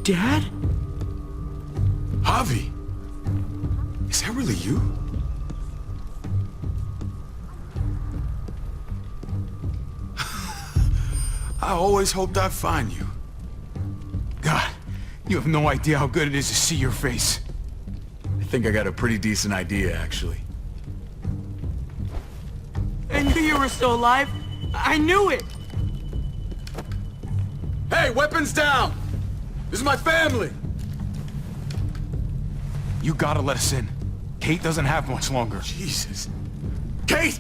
Dad? Javi! Is that really you? I always hoped I'd find you. God, you have no idea how good it is to see your face. I think I got a pretty decent idea, actually. I knew you were still alive. I knew it. Hey, weapons down! This is my family! You gotta let us in. Kate doesn't have much longer. Jesus. Kate!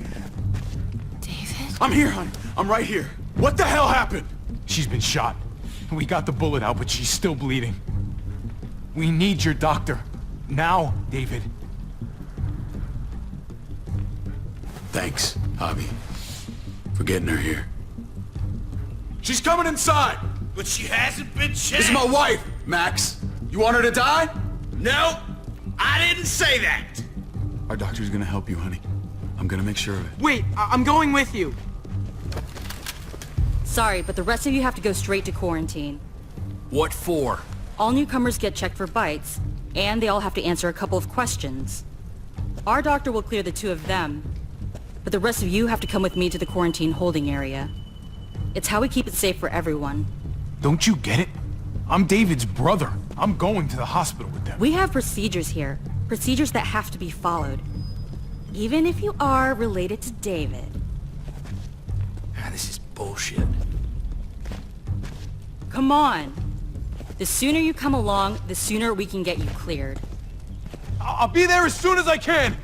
David? I'm here, honey. I'm right here. What the hell happened? She's been shot. We got the bullet out, but she's still bleeding. We need your doctor. Now, David. Thanks, Javi, for getting her here. She's coming inside! But she hasn't been changed. This is my wife, Max. You want her to die? No, I didn't say that. Our doctor's gonna help you, honey. I'm gonna make sure of it. Wait, I'm going with you. Sorry, but the rest of you have to go straight to quarantine. What for? All newcomers get checked for bites, and they all have to answer a couple of questions. Our doctor will clear the two of them, but the rest of you have to come with me to the quarantine holding area. It's how we keep it safe for everyone. Don't you get it? I'm David's brother. I'm going to the hospital with them. We have procedures here. Procedures that have to be followed. Even if you are related to David. Ah, this is bullshit. Come on. The sooner you come along, the sooner we can get you cleared. I'll be there as soon as I can!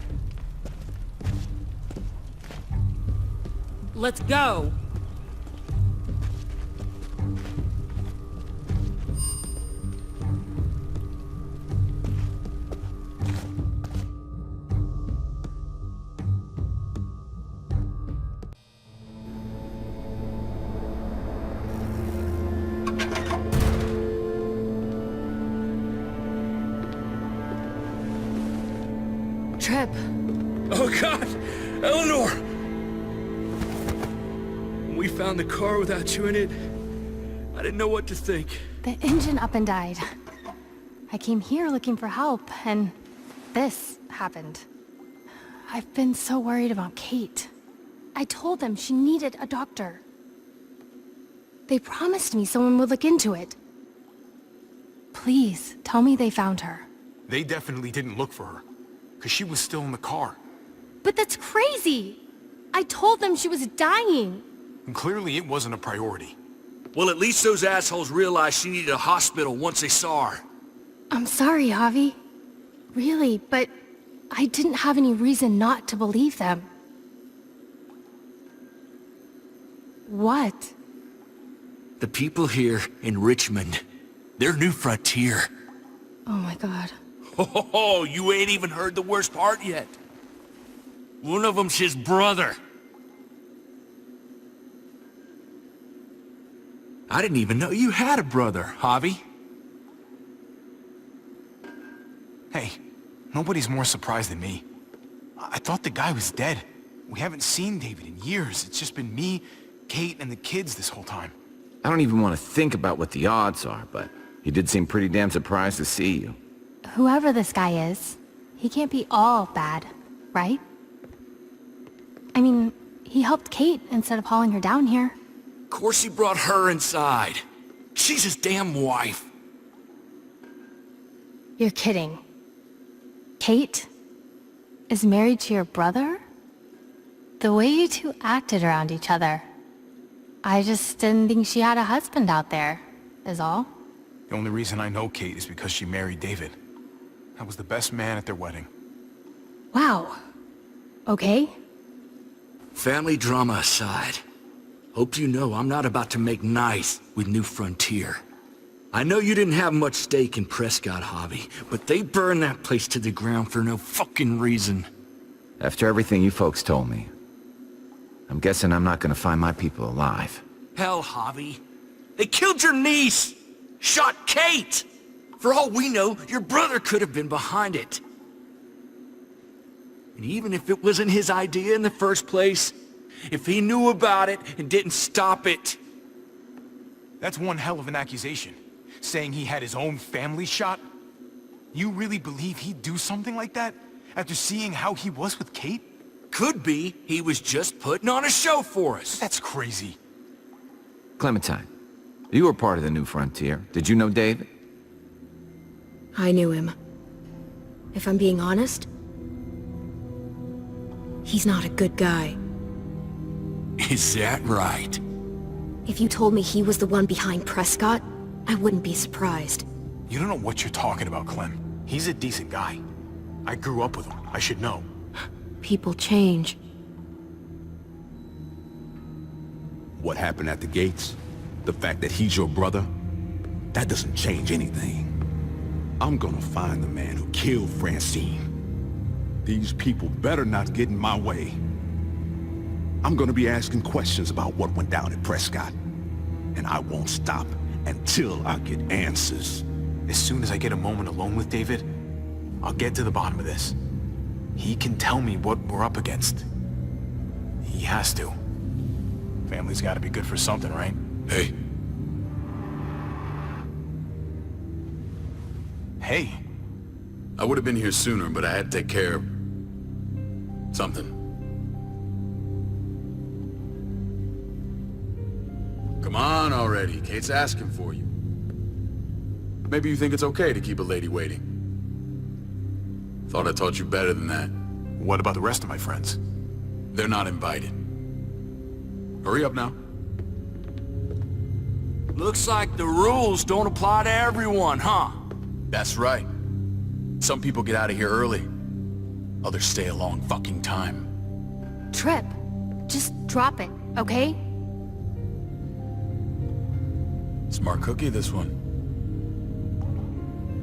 Let's go. Trip. Oh God, Eleanor! When we found the car without you in it, I didn't know what to think. The engine up and died. I came here looking for help, and this happened. I've been so worried about Kate. I told them she needed a doctor. They promised me someone would look into it. Please, tell me they found her. They definitely didn't look for her, because she was still in the car. But that's crazy! I told them she was dying! And clearly it wasn't a priority. Well, at least those assholes realized she needed a hospital once they saw her. I'm sorry, Javi. Really, but I didn't have any reason not to believe them. What? The people here in Richmond, their new frontier. Oh my god. Oh, you ain't even heard the worst part yet. One of them's his brother. I didn't even know you had a brother, Javi. Hey, nobody's more surprised than me. I thought the guy was dead. We haven't seen David in years. It's just been me, Kate, and the kids this whole time. I don't even want to think about what the odds are, but he did seem pretty damn surprised to see you. Whoever this guy is, he can't be all bad, right? I mean, he helped Kate instead of hauling her down here. Of course he brought her inside. She's his damn wife. You're kidding. Kate is married to your brother? The way you two acted around each other. I just didn't think she had a husband out there, is all. The only reason I know Kate is because she married David. I was the best man at their wedding. Wow. Okay. Family drama aside, hope you know I'm not about to make nice with New Frontier. I know you didn't have much stake in Prescott, Javi, but they burned that place to the ground for no fucking reason. After everything you folks told me, I'm guessing I'm not gonna find my people alive. Hell, Javi. They killed your niece! Shot Kate! For all we know, your brother could have been behind it. And even if it wasn't his idea in the first place, if he knew about it and didn't stop it... That's one hell of an accusation. saying he had his own family shot? You really believe he'd do something like that after seeing how he was with Kate? Could be he was just putting on a show for us. That's crazy. Clementine, you were part of the New Frontier. Did you know David? I knew him. If I'm being honest, he's not a good guy. Is that right? If you told me he was the one behind Prescott, I wouldn't be surprised. You don't know what you're talking about, Clem. He's a decent guy. I grew up with him. I should know. People change. What happened at the gates? The fact that he's your brother? That doesn't change anything. I'm gonna find the man who killed Francine. These people better not get in my way. I'm gonna be asking questions about what went down at Prescott. And I won't stop until I get answers. As soon as I get a moment alone with David, I'll get to the bottom of this. He can tell me what we're up against. He has to. Family's gotta be good for something, right? Hey, Hey, I would have been here sooner, but I had to take care of something. Come on already. Kate's asking for you. Maybe you think it's okay to keep a lady waiting. Thought I taught you better than that. what about the rest of my friends? They're not invited. Hurry up now. Looks like the rules don't apply to everyone, huh? That's right. Some people get out of here early. Others stay a long fucking time. Trip, just drop it, okay? Smart cookie, this one.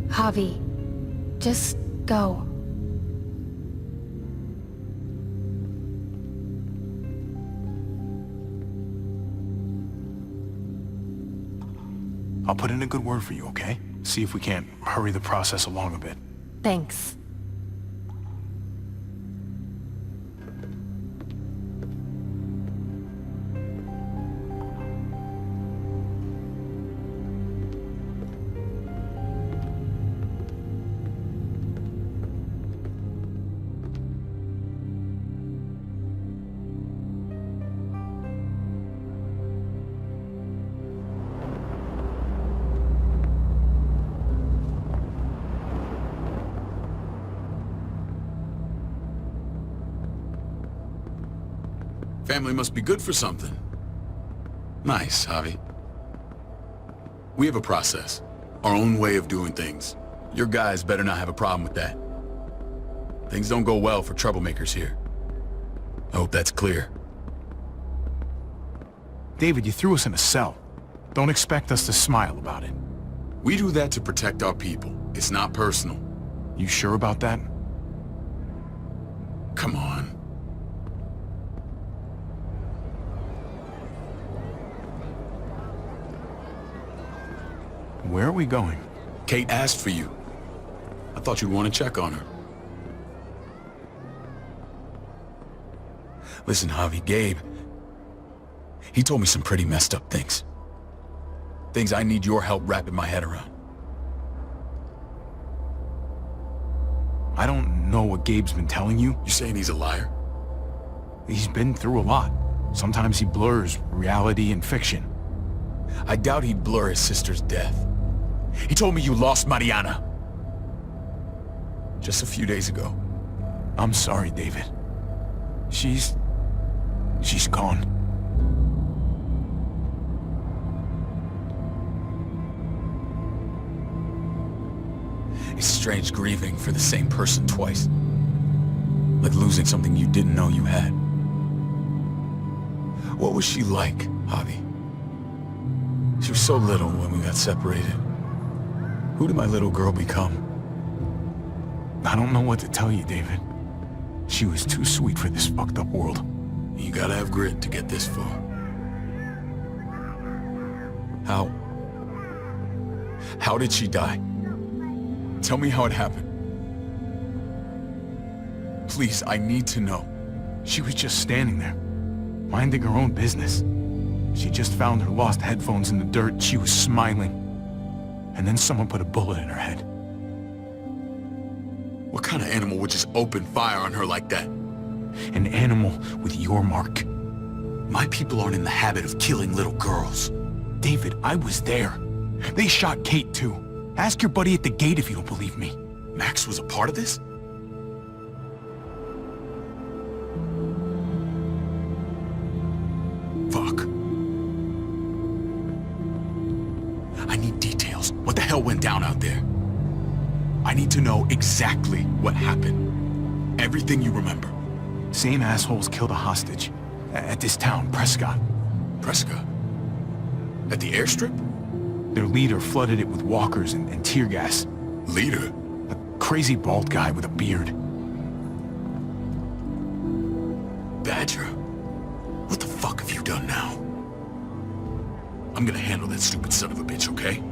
Javi, just go. I'll put in a good word for you, okay? See if we can't hurry the process along a bit. Thanks. Family must be good for something. Nice, Javi. We have a process. Our own way of doing things. Your guys better not have a problem with that. Things don't go well for troublemakers here. I hope that's clear. David, you threw us in a cell. Don't expect us to smile about it. We do that to protect our people. It's not personal. You sure about that? Come on. Where are we going? Kate asked for you. I thought you'd want to check on her. Listen, Javi, Gabe, he told me some pretty messed up things. Things I need your help wrapping my head around. I don't know what Gabe's been telling you. You saying he's a liar? He's been through a lot. Sometimes he blurs reality and fiction. I doubt he'd blur his sister's death. He told me you lost Mariana. Just a few days ago. I'm sorry, David. She's gone. It's strange grieving for the same person twice. Like losing something you didn't know you had. What was she like, Javi? She was so little when we got separated. Who did my little girl become? I don't know what to tell you, David. She was too sweet for this fucked up world. You gotta have grit to get this far. How did she die? Tell me how it happened. Please, I need to know. She was just standing there, minding her own business. She just found her lost headphones in the dirt. She was smiling. and then someone put a bullet in her head. What kind of animal would just open fire on her like that? An animal with your mark. My people aren't in the habit of killing little girls. David, I was there. They shot Kate too. Ask your buddy at the gate if you don't believe me. Max was a part of this? Fuck. I need details. What the hell went down out there? I need to know exactly what happened. Everything you remember. Same assholes killed a hostage. At this town, Prescott. Prescott? At the airstrip? Their leader flooded it with walkers and tear gas. Leader? A crazy bald guy with a beard. Badger? What the fuck have you done now? I'm gonna handle that stupid son of a bitch, okay?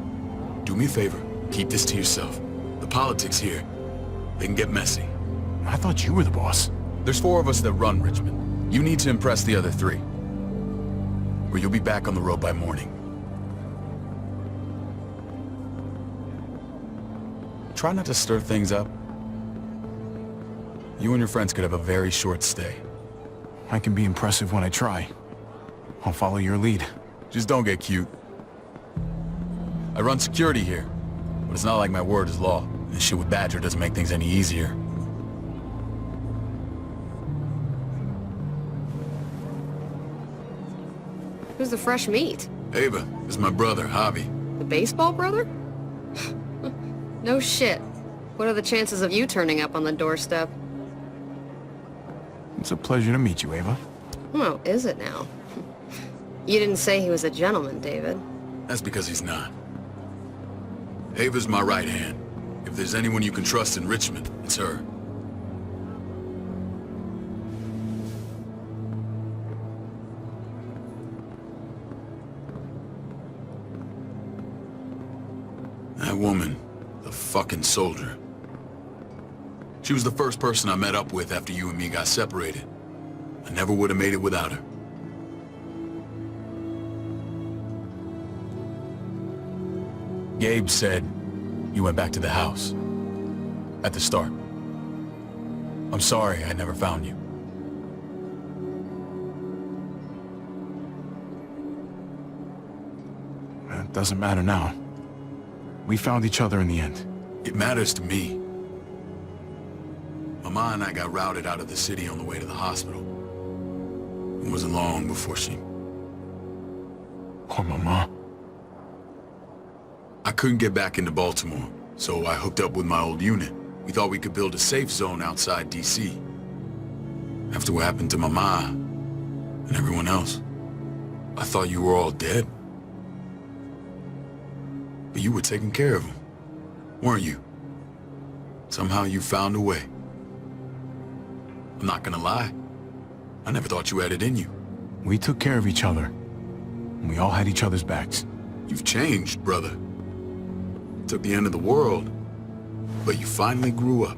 Do me a favor. Keep this to yourself. The politics here, they can get messy. I thought you were the boss. There's 4 of us that run Richmond. You need to impress the other 3. Or you'll be back on the road by morning. Try not to stir things up. You and your friends could have a very short stay. I can be impressive when I try. I'll follow your lead. Just don't get cute. I run security here, but it's not like my word is law. This shit with Badger doesn't make things any easier. Who's the fresh meat? Ava, this is my brother, Javi. The baseball brother? No shit. What are the chances of you turning up on the doorstep? It's a pleasure to meet you, Ava. Oh, is it now? You didn't say he was a gentleman, David. That's because he's not. Ava's my right hand. If there's anyone you can trust in Richmond, it's her. That woman, the fucking soldier. She was the first person I met up with after you and me got separated. I never would have made it without her. Gabe said you went back to the house. At the start. I'm sorry I never found you. It doesn't matter now. We found each other in the end. It matters to me. Mama and I got routed out of the city on the way to the hospital. It wasn't long before she... Poor Mama. I couldn't get back into Baltimore, so I hooked up with my old unit. We thought we could build a safe zone outside D.C. After what happened to Mama and everyone else, I thought you were all dead. But you were taking care of them, weren't you? Somehow you found a way. I'm not gonna lie. I never thought you had it in you. We took care of each other. And we all had each other's backs. You've changed, brother. Took the end of the world, but you finally grew up.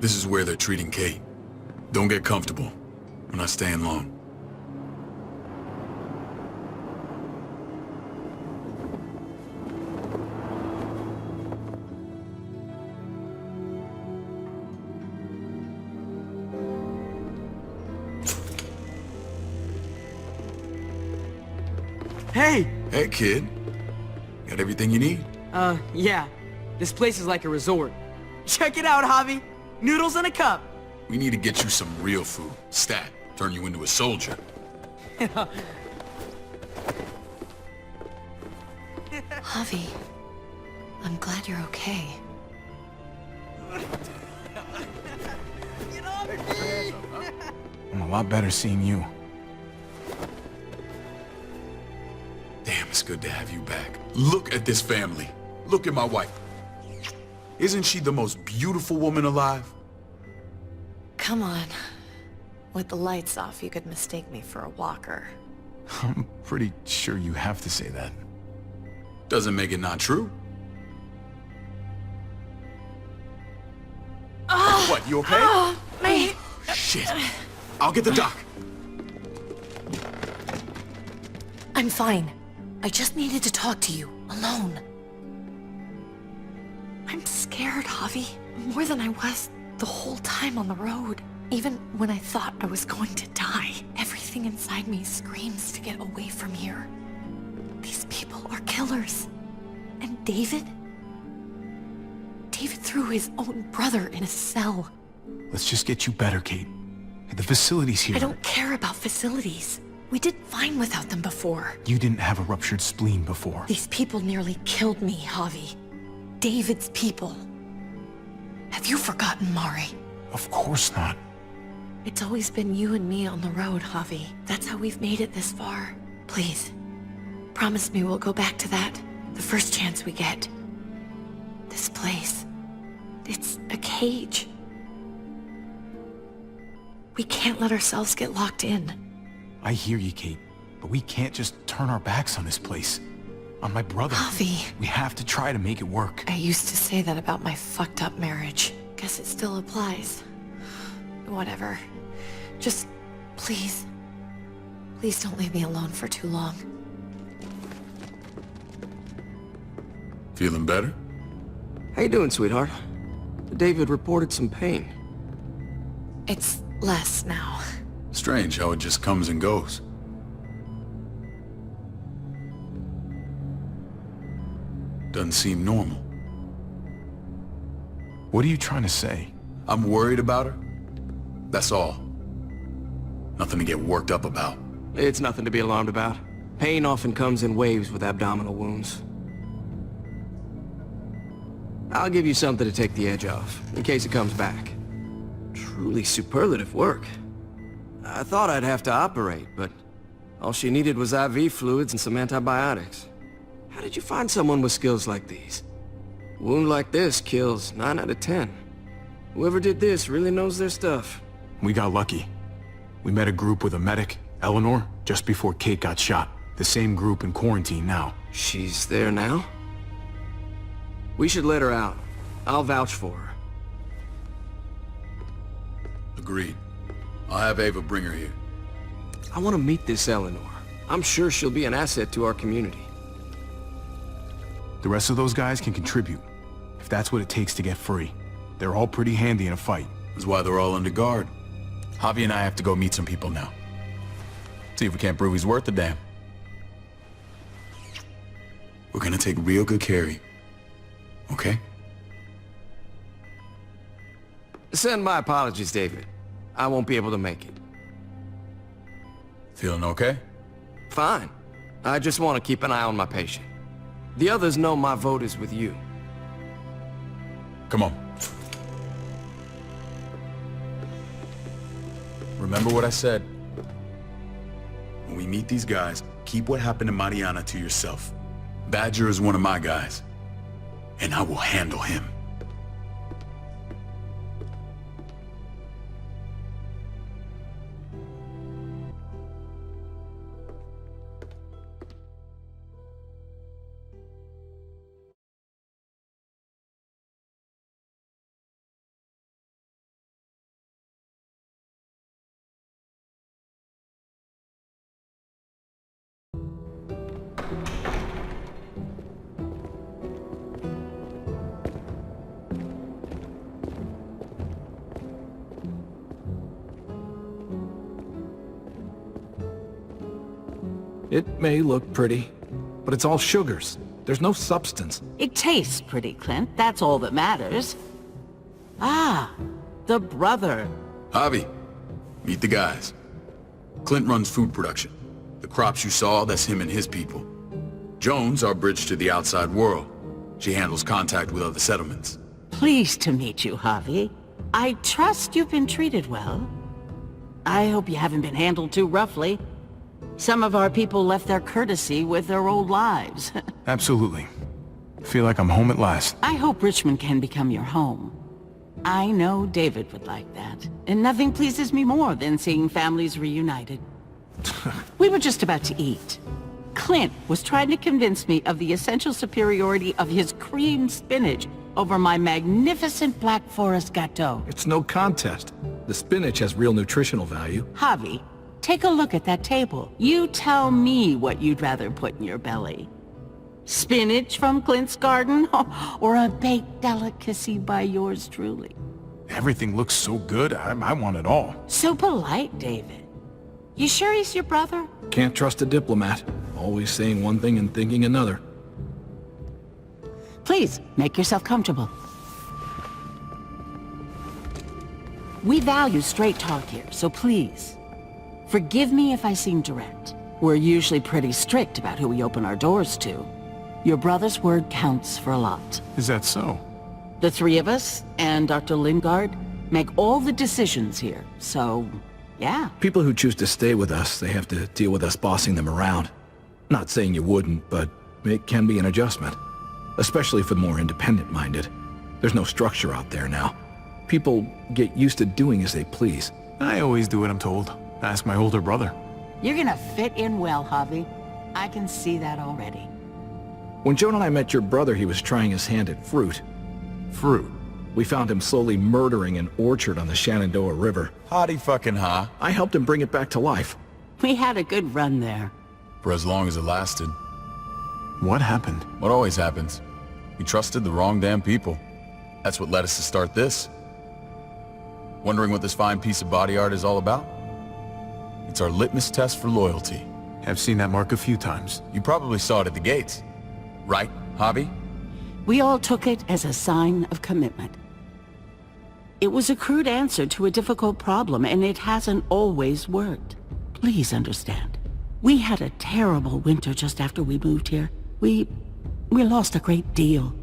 This is where they're treating Kate. Don't get comfortable. We're not staying long. Hey! Hey, kid. Got everything you need? Yeah. This place is like a resort. Check it out, Javi. Noodles in a cup. We need to get you some real food. Stat. Turn you into a soldier. Javi, I'm glad you're okay. I'm a lot better seeing you. Damn, it's good to have you back. Look at this family. Look at my wife. Isn't she the most beautiful woman alive? Come on. With the lights off, you could mistake me for a walker. I'm pretty sure you have to say that. Doesn't make it not true. What, you okay? Me. Shit. I'll get the doc. I'm fine. I just needed to talk to you, alone. I'm scared, Javi. More than I was the whole time on the road. Even when I thought I was going to die, everything inside me screams to get away from here. These people are killers. And David? David threw his own brother in a cell. Let's just get you better, Kate. The facility's here. I don't care about facilities. We did fine without them before. You didn't have a ruptured spleen before. These people nearly killed me, Javi. David's people. Have you forgotten, Mari? Of course not. It's always been you and me on the road, Javi. That's how we've made it this far. Please, promise me we'll go back to that the first chance we get. This place, it's a cage. We can't let ourselves get locked in. I hear you, Kate, but we can't just turn our backs on this place. On my brother. Javi. We have to try to make it work. I used to say that about my fucked up marriage. Guess it still applies. Whatever. Just, please. Please don't leave me alone for too long. Feeling better? How you doing, sweetheart? David reported some pain. It's less now. Strange how it just comes and goes. Doesn't seem normal. What are you trying to say? I'm worried about her. That's all. Nothing to get worked up about. It's nothing to be alarmed about. Pain often comes in waves with abdominal wounds. I'll give you something to take the edge off, in case it comes back. Truly superlative work. I thought I'd have to operate, but all she needed was IV fluids and some antibiotics. How did you find someone with skills like these? A wound like this kills 9 out of 10. Whoever did this really knows their stuff. We got lucky. We met a group with a medic, Eleanor, just before Kate got shot. The same group in quarantine now. She's there now? We should let her out. I'll vouch for her. Agreed. I'll have Ava bring her here. I want to meet this Eleanor. I'm sure she'll be an asset to our community. The rest of those guys can contribute, if that's what it takes to get free. They're all pretty handy in a fight. That's why they're all under guard. Javi and I have to go meet some people now. See if we can't prove he's worth a damn. We're gonna take real good care of you. Okay? Send my apologies, David. I won't be able to make it. Feeling okay? Fine. I just want to keep an eye on my patient. The others know my vote is with you. Come on. Remember what I said. When we meet these guys, keep what happened to Mariana to yourself. Badger is one of my guys, and I will handle him. It may look pretty, but it's all sugars. There's no substance. It tastes pretty, Clint. That's all that matters. Ah, the brother. Javi, meet the guys. Clint runs food production. The crops you saw, that's him and his people. Jones, our bridge to the outside world. She handles contact with other settlements. Pleased to meet you, Javi. I trust you've been treated well. I hope you haven't been handled too roughly. Some of our people left their courtesy with their old lives. Absolutely. Feel like I'm home at last. I hope Richmond can become your home. I know David would like that. And nothing pleases me more than seeing families reunited. We were just about to eat. Clint was trying to convince me of the essential superiority of his creamed spinach over my magnificent Black Forest gâteau. It's no contest. The spinach has real nutritional value. Javi, Take a look at that table. You tell me what you'd rather put in your belly. Spinach from Clint's garden, or a baked delicacy by yours truly? Everything looks so good, I want it all. So polite, David. You sure he's your brother? Can't trust a diplomat. Always saying one thing and thinking another. Please, make yourself comfortable. We value straight talk here, so please, forgive me if I seem direct. We're usually pretty strict about who we open our doors to. Your brother's word counts for a lot. Is that so? The three of us, and Dr. Lingard, make all the decisions here, so, yeah. People who choose to stay with us, they have to deal with us bossing them around. Not saying you wouldn't, but it can be an adjustment. Especially for the more independent-minded. There's no structure out there now. People get used to doing as they please. I always do what I'm told. Ask my older brother. You're gonna fit in well, Javi. I can see that already. When Joan and I met your brother, he was trying his hand at fruit. Fruit? We found him slowly murdering an orchard on the Shenandoah River. Howdy fucking ha. I helped him bring it back to life. We had a good run there. For as long as it lasted. What happened? What always happens. We trusted the wrong damn people. That's what led us to start this. Wondering what this fine piece of body art is all about? It's our litmus test for loyalty. I've seen that mark a few times. You probably saw it at the gates. Right, Javi? We all took it as a sign of commitment. It was a crude answer to a difficult problem, and it hasn't always worked. Please understand. We had a terrible winter just after we moved here. We lost a great deal.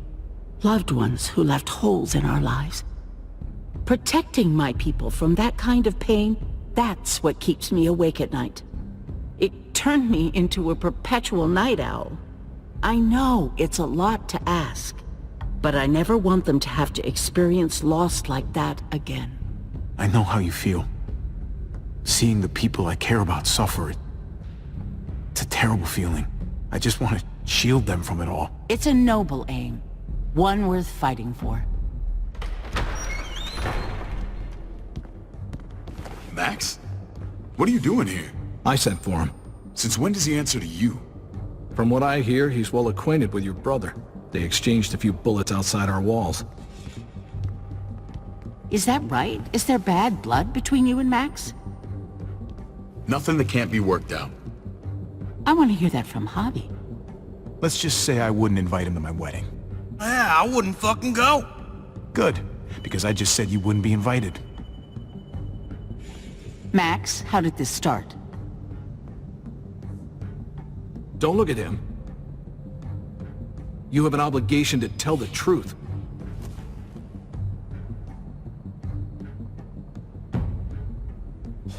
Loved ones who left holes in our lives. Protecting my people from that kind of pain, that's what keeps me awake at night. It turned me into a perpetual night owl. I know it's a lot to ask, but I never want them to have to experience loss like that again. I know how you feel. Seeing the people I care about suffer, it's a terrible feeling. I just want to shield them from it all. It's a noble aim, one worth fighting for. Max? What are you doing here? I sent for him. Since when does he answer to you? From what I hear, he's well acquainted with your brother. They exchanged a few bullets outside our walls. Is that right? Is there bad blood between you and Max? Nothing that can't be worked out. I want to hear that from Javi. Let's just say I wouldn't invite him to my wedding. Yeah, I wouldn't fucking go. Good, because I just said you wouldn't be invited. Max, how did this start? Don't look at him. You have an obligation to tell the truth.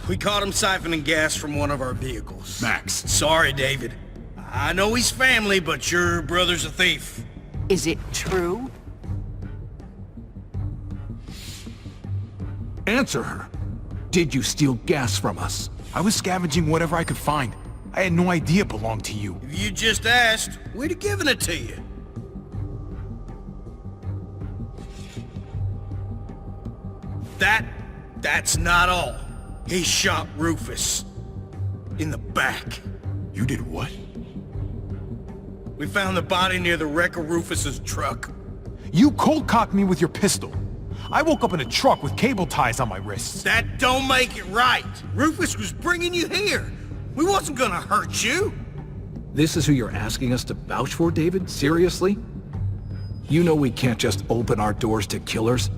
We caught him siphoning gas from one of our vehicles. Max. Sorry, David. I know he's family, but your brother's a thief. Is it true? Answer her. Did you steal gas from us? I was scavenging whatever I could find. I had no idea it belonged to you. If you just asked, we'd have given it to you. That's not all. He shot Rufus. In the back. You did what? We found the body near the wreck of Rufus's truck. You cold-cocked me with your pistol. I woke up in a truck with cable ties on my wrists. That don't make it right. Rufus was bringing you here. We wasn't gonna hurt you. This is who you're asking us to vouch for, David? Seriously? You know we can't just open our doors to killers.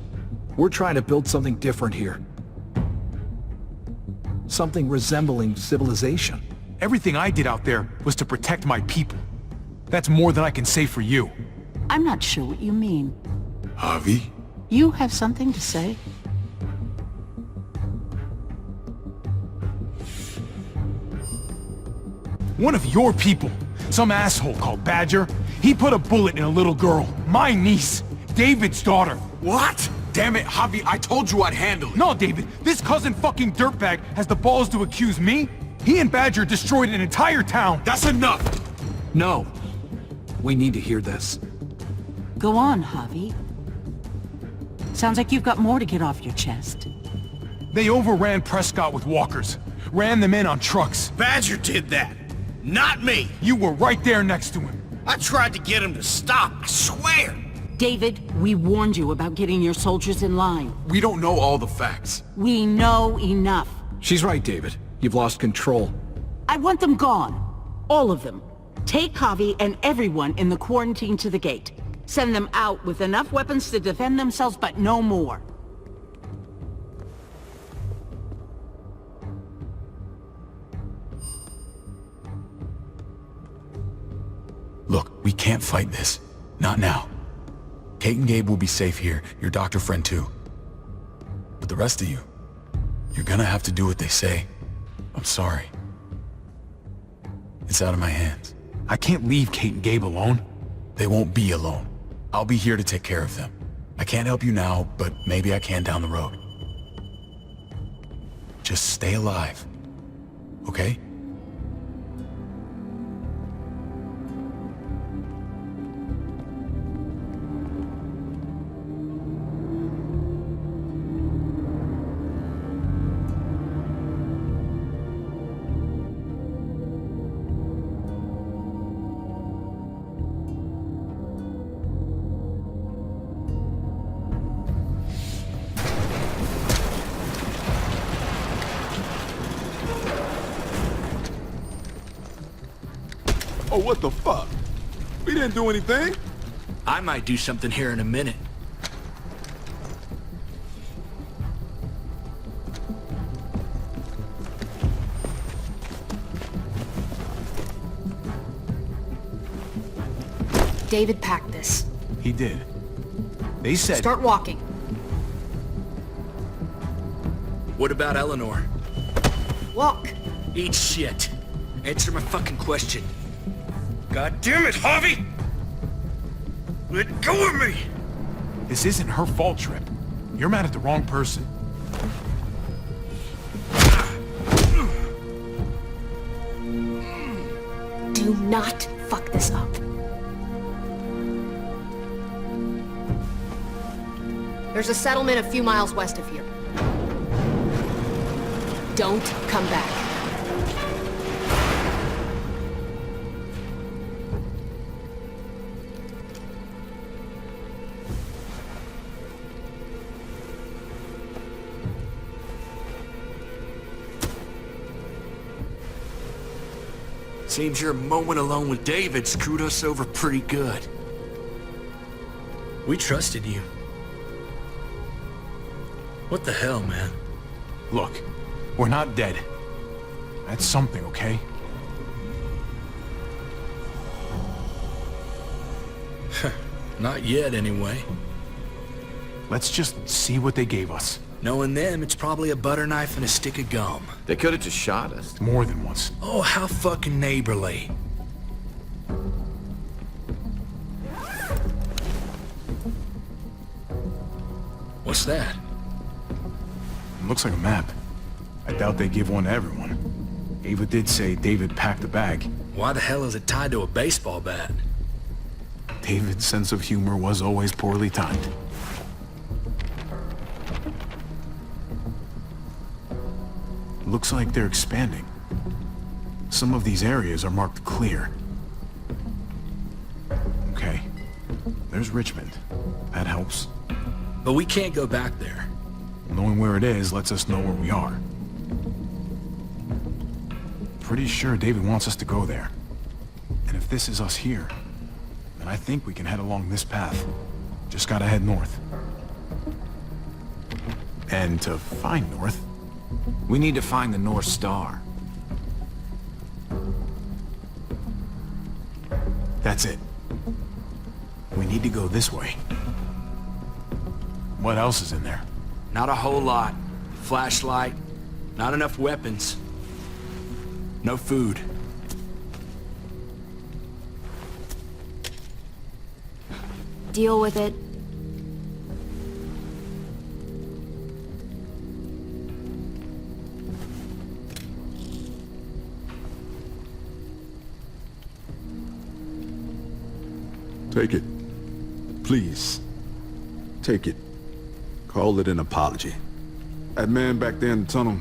We're trying to build something different here. Something resembling civilization. Everything I did out there was to protect my people. That's more than I can say for you. I'm not sure what you mean. Javi? You have something to say? One of your people, some asshole called Badger, he put a bullet in a little girl, my niece, David's daughter. What? Damn it, Javi, I told you I'd handle it. No, David, this cousin fucking dirtbag has the balls to accuse me? He and Badger destroyed an entire town. That's enough! No. We need to hear this. Go on, Javi. Sounds like you've got more to get off your chest. They overran Prescott with walkers. ran them in on trucks. Badger did that. Not me. You were right there next to him. I tried to get him to stop, I swear. David, we warned you about getting your soldiers in line. We don't know all the facts. We know enough. She's right, David. You've lost control. I want them gone. All of them. Take Javi and everyone in the quarantine to the gate. Send them out with enough weapons to defend themselves, but no more. Look, we can't fight this. Not now. Kate and Gabe will be safe here, your doctor friend too. But the rest of you, you're gonna have to do what they say. I'm sorry. It's out of my hands. I can't leave Kate and Gabe alone. They won't be alone. I'll be here to take care of them. I can't help you now, but maybe I can down the road. Just stay alive, okay? Oh, what the fuck? We didn't do anything. I might do something here in a minute. David packed this. He did. They said... Start walking. What about Eleanor? Walk. Eat shit. Answer my fucking question. God damn it, Javi! Let go of me! This isn't her fault, Trip. You're mad at the wrong person. Do not fuck this up. There's a settlement a few miles west of here. Don't come back. Seems your moment alone with David screwed us over pretty good. We trusted you. What the hell, man? Look, we're not dead. That's something, okay? Not yet, anyway. Let's just see what they gave us. Knowing them, it's probably a butter knife and a stick of gum. They could have just shot us. More than once. Oh, how fucking neighborly. What's that? It looks like a map. I doubt they give one to everyone. Ava did say David packed a bag. Why the hell is it tied to a baseball bat? David's sense of humor was always poorly timed. Looks like they're expanding. Some of these areas are marked clear. Okay. There's Richmond. That helps. But we can't go back there. Knowing where it is lets us know where we are. Pretty sure David wants us to go there. And if this is us here, then I think we can head along this path. Just gotta head north. And to find north, we need to find the North Star. That's it. We need to go this way. What else is in there? Not a whole lot. Flashlight, not enough weapons. No food. Deal with it. Take it. Please. Take it. Call it an apology. That man back there in the tunnel,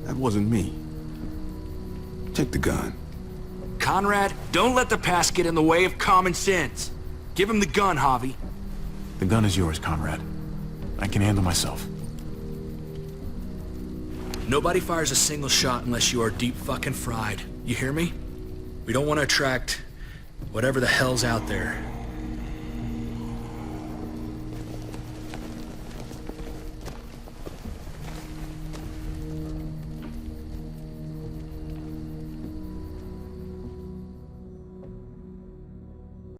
That wasn't me. Take the gun. Conrad, don't let the past get in the way of common sense. Give him the gun, Javi. The gun is yours, Conrad. I can handle myself. Nobody fires a single shot unless you are deep fucking fried. You hear me? We don't want to attract whatever the hell's out there.